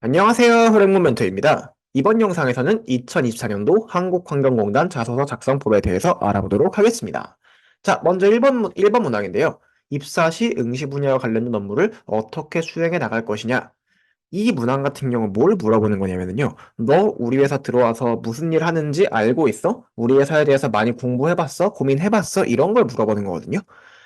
안녕하세요. 흐름문 멘토입니다. 이번 영상에서는 2024년도 한국환경공단 자소서 작성법에 대해서 알아보도록 하겠습니다. 자, 먼저 1번 문항인데요. 입사 시 응시 분야와 관련된 업무를 어떻게 수행해 나갈 것이냐? 이 문항 같은 경우 뭘 물어보는 거냐면요. 너 우리 회사 들어와서 무슨 일 하는지 알고 있어? 우리 회사에 대해서 많이 공부해봤어? 고민해봤어? 이런 걸 물어보는 거거든요.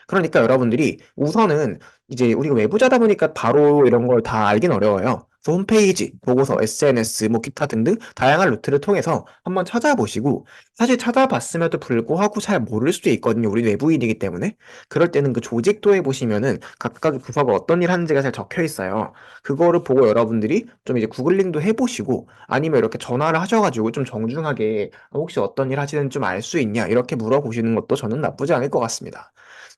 그러니까 여러분들이 우선은 이제 우리가 외부자다 보니까 바로 이런 걸 다 알긴 어려워요. 그래서 홈페이지, 보고서, SNS, 뭐 기타 등등 다양한 루트를 통해서 한번 찾아보시고 사실 찾아봤음에도 불구하고 잘 모를 수도 있거든요. 우리 외부인이기 때문에. 그럴 때는 그 조직도에 보시면은 각각 부서가 어떤 일 하는지가 잘 적혀 있어요. 그거를 보고 여러분들이 좀 이제 구글링도 해보시고 아니면 이렇게 전화를 하셔가지고 좀 정중하게 혹시 어떤 일 하시는지 좀 알 수 있냐 이렇게 물어보시는 것도 저는 나쁘지 않을 것 같습니다.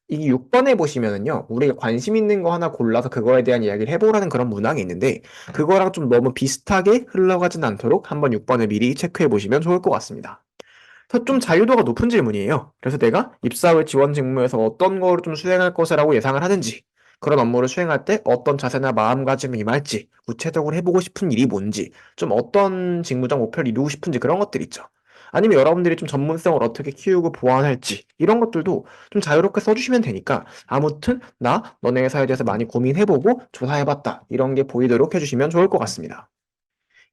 이 6번에 보시면은요, 우리가 관심 있는 거 하나 골라서 그거에 대한 이야기를 해보라는 그런 문항이 있는데, 그거랑 좀 너무 비슷하게 흘러가진 않도록 한번 6번을 미리 체크해 보시면 좋을 것 같습니다. 그래서 좀 자유도가 높은 질문이에요. 그래서 내가 입사 후 지원 직무에서 어떤 거를 좀 수행할 것이라고 예상을 하는지, 그런 업무를 수행할 때 어떤 자세나 마음가짐을 임할지, 구체적으로 해보고 싶은 일이 뭔지, 좀 어떤 직무적 목표를 이루고 싶은지 그런 것들 있죠. 아니면 여러분들이 좀 전문성을 어떻게 키우고 보완할지, 이런 것들도 좀 자유롭게 써주시면 되니까, 아무튼, 너네 회사에 대해서 많이 고민해보고 조사해봤다. 이런 게 보이도록 해주시면 좋을 것 같습니다.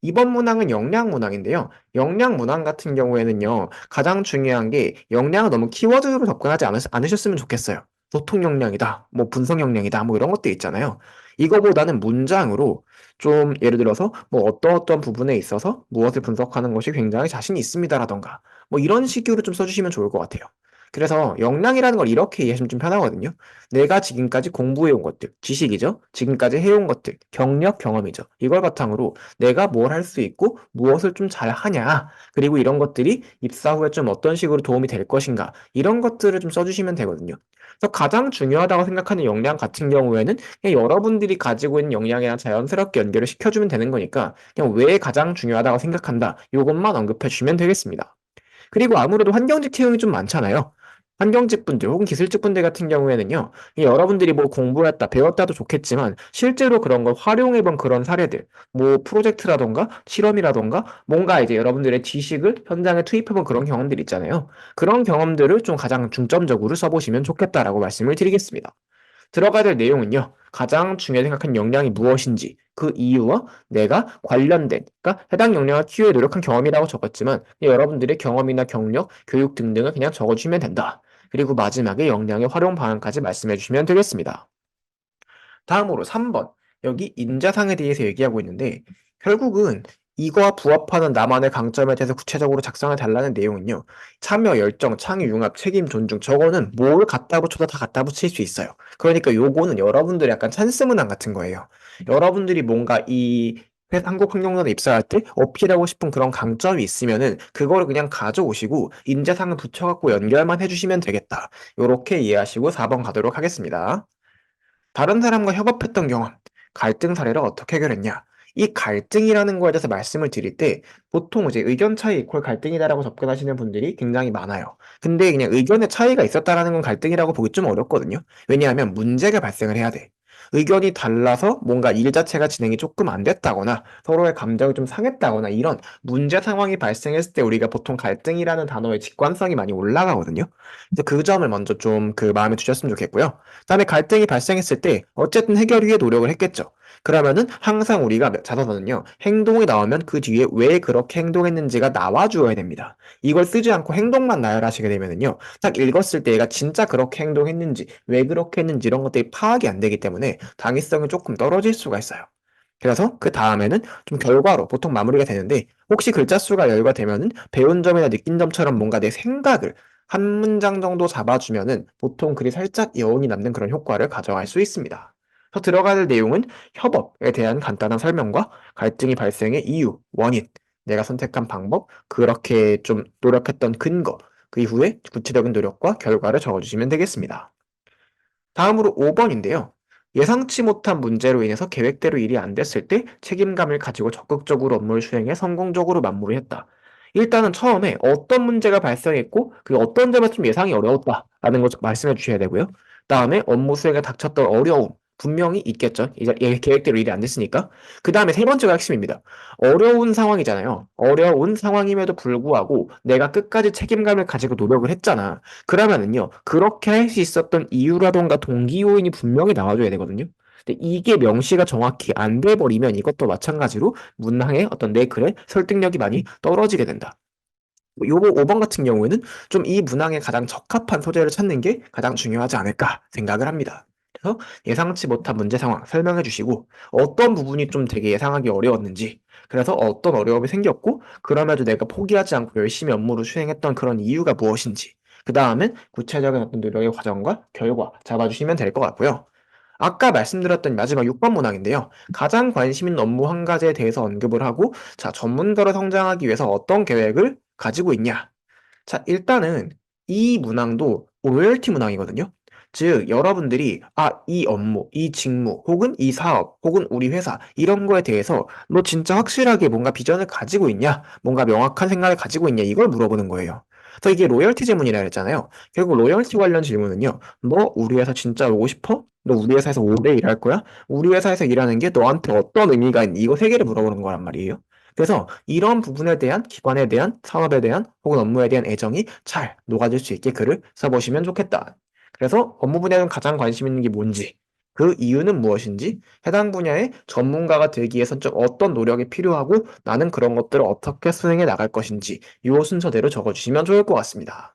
이번 문항은 역량 문항인데요. 역량 문항 같은 경우에는요, 가장 중요한 게 역량을 너무 키워드로 접근하지 않으셨으면 좋겠어요. 소통 역량이다, 뭐 분석 역량이다, 뭐 이런 것들 있잖아요. 이거보다는 문장으로 좀 예를 들어서 뭐 어떤 부분에 있어서 무엇을 분석하는 것이 굉장히 자신이 있습니다라던가 뭐 이런 식으로 좀 써주시면 좋을 것 같아요. 그래서 역량이라는 걸 이렇게 이해하시면 좀 편하거든요. 내가 지금까지 공부해온 것들, 지식이죠. 지금까지 해온 것들, 경력, 경험이죠. 이걸 바탕으로 내가 뭘 할 수 있고 무엇을 좀 잘하냐 그리고 이런 것들이 입사 후에 좀 어떤 식으로 도움이 될 것인가 이런 것들을 좀 써주시면 되거든요. 그래서 가장 중요하다고 생각하는 역량 같은 경우에는 그냥 여러분들이 가지고 있는 역량이랑 자연스럽게 연결을 시켜주면 되는 거니까 그냥 왜 가장 중요하다고 생각한다 이것만 언급해 주시면 되겠습니다. 그리고 아무래도 환경직 채용이 좀 많잖아요. 환경직 분들 혹은 기술직 분들 같은 경우에는요, 이 여러분들이 뭐 공부했다, 배웠다도 좋겠지만, 실제로 그런 걸 활용해본 그런 사례들, 뭐 프로젝트라던가 실험이라던가, 뭔가 이제 여러분들의 지식을 현장에 투입해본 그런 경험들 있잖아요. 그런 경험들을 좀 가장 중점적으로 써보시면 좋겠다라고 말씀을 드리겠습니다. 들어가야 될 내용은요. 가장 중요하게 생각한 역량이 무엇인지 그 이유와 내가 관련된 그러니까 해당 역량을 키우에 노력한 경험이라고 적었지만 여러분들의 경험이나 경력, 교육 등등을 그냥 적어주시면 된다. 그리고 마지막에 역량의 활용 방안까지 말씀해 주시면 되겠습니다. 다음으로 3번. 여기 인자상에 대해서 얘기하고 있는데 결국은 이거와 부합하는 나만의 강점에 대해서 구체적으로 작성해 달라는 내용은요. 참여, 열정, 창의, 융합, 책임, 존중. 저거는 뭘 갖다 붙여도 다 갖다 붙일 수 있어요. 그러니까 요거는 여러분들의 약간 찬스 문항 같은 거예요. 여러분들이 뭔가 이 한국환경단에 입사할 때 어필하고 싶은 그런 강점이 있으면은 그거를 그냥 가져오시고 인자상을 붙여갖고 연결만 해주시면 되겠다. 요렇게 이해하시고 4번 가도록 하겠습니다. 다른 사람과 협업했던 경험, 갈등 사례를 어떻게 해결했냐? 이 갈등이라는 거에 대해서 말씀을 드릴 때 보통 이제 의견 차이 이퀄 갈등이다라고 접근하시는 분들이 굉장히 많아요. 근데 그냥 의견의 차이가 있었다라는 건 갈등이라고 보기 좀 어렵거든요. 왜냐하면 문제가 발생을 해야 돼. 의견이 달라서 뭔가 일 자체가 진행이 조금 안 됐다거나 서로의 감정이 좀 상했다거나 이런 문제 상황이 발생했을 때 우리가 보통 갈등이라는 단어의 직관성이 많이 올라가거든요. 그래서 그 점을 먼저 좀 그 마음에 두셨으면 좋겠고요. 그다음에 갈등이 발생했을 때 어쨌든 해결 위해 노력을 했겠죠. 그러면은 항상 우리가 자서서는요. 행동이 나오면 그 뒤에 왜 그렇게 행동했는지가 나와 주어야 됩니다. 이걸 쓰지 않고 행동만 나열하시게 되면은요. 딱 읽었을 때 얘가 진짜 그렇게 행동했는지 왜 그렇게 했는지 이런 것들이 파악이 안 되기 때문에 당위성이 조금 떨어질 수가 있어요. 그래서 그 다음에는 좀 결과로 보통 마무리가 되는데 혹시 글자 수가 열과 되면은 배운 점이나 느낀 점처럼 뭔가 내 생각을 한 문장 정도 잡아주면은 보통 글이 살짝 여운이 남는 그런 효과를 가져갈 수 있습니다. 더 들어가야 될 내용은 협업에 대한 간단한 설명과 갈등이 발생의 이유, 원인, 내가 선택한 방법, 그렇게 좀 노력했던 근거, 그 이후에 구체적인 노력과 결과를 적어주시면 되겠습니다. 다음으로 5번인데요. 예상치 못한 문제로 인해서 계획대로 일이 안 됐을 때 책임감을 가지고 적극적으로 업무를 수행해 성공적으로 마무리했다. 일단은 처음에 어떤 문제가 발생했고 그 어떤 점에서 좀 예상이 어려웠다라는 것 말씀해 주셔야 되고요. 다음에 업무 수행에 닥쳤던 어려움, 분명히 있겠죠. 이제 얘 계획대로 일이 안 됐으니까. 그 다음에 세 번째가 핵심입니다. 어려운 상황이잖아요. 어려운 상황임에도 불구하고 내가 끝까지 책임감을 가지고 노력을 했잖아. 그러면은요, 그렇게 할 수 있었던 이유라던가 동기 요인이 분명히 나와줘야 되거든요. 근데 이게 명시가 정확히 안 돼버리면 이것도 마찬가지로 문항의 어떤 내 글의 설득력이 많이 떨어지게 된다. 요 5번 같은 경우에는 좀 이 문항에 가장 적합한 소재를 찾는 게 가장 중요하지 않을까 생각을 합니다. 그래서 예상치 못한 문제 상황 설명해 주시고 어떤 부분이 좀 되게 예상하기 어려웠는지 그래서 어떤 어려움이 생겼고 그럼에도 내가 포기하지 않고 열심히 업무를 수행했던 그런 이유가 무엇인지 그 다음엔 구체적인 어떤 노력의 과정과 결과 잡아주시면 될 것 같고요. 아까 말씀드렸던 마지막 6번 문항인데요. 가장 관심 있는 업무 한 가지에 대해서 언급을 하고 자, 전문가로 성장하기 위해서 어떤 계획을 가지고 있냐? 자, 일단은 이 문항도 로열티 문항이거든요. 즉, 여러분들이 이 업무, 이 직무, 혹은 이 사업, 혹은 우리 회사 이런 거에 대해서 너 진짜 확실하게 뭔가 비전을 가지고 있냐? 뭔가 명확한 생각을 가지고 있냐? 이걸 물어보는 거예요. 그래서 이게 로열티 질문이라 했잖아요. 결국 로열티 관련 질문은요. 너 우리 회사 진짜 오고 싶어? 너 우리 회사에서 오래 일할 거야? 우리 회사에서 일하는 게 너한테 어떤 의미가 있니? 이거 세 개를 물어보는 거란 말이에요. 그래서 이런 부분에 대한 기관에 대한 사업에 대한 혹은 업무에 대한 애정이 잘 녹아질 수 있게 글을 써보시면 좋겠다. 그래서 업무 분야에 가장 관심 있는 게 뭔지, 그 이유는 무엇인지, 해당 분야의 전문가가 되기 위해서 좀 어떤 노력이 필요하고 나는 그런 것들을 어떻게 수행해 나갈 것인지 이 순서대로 적어주시면 좋을 것 같습니다.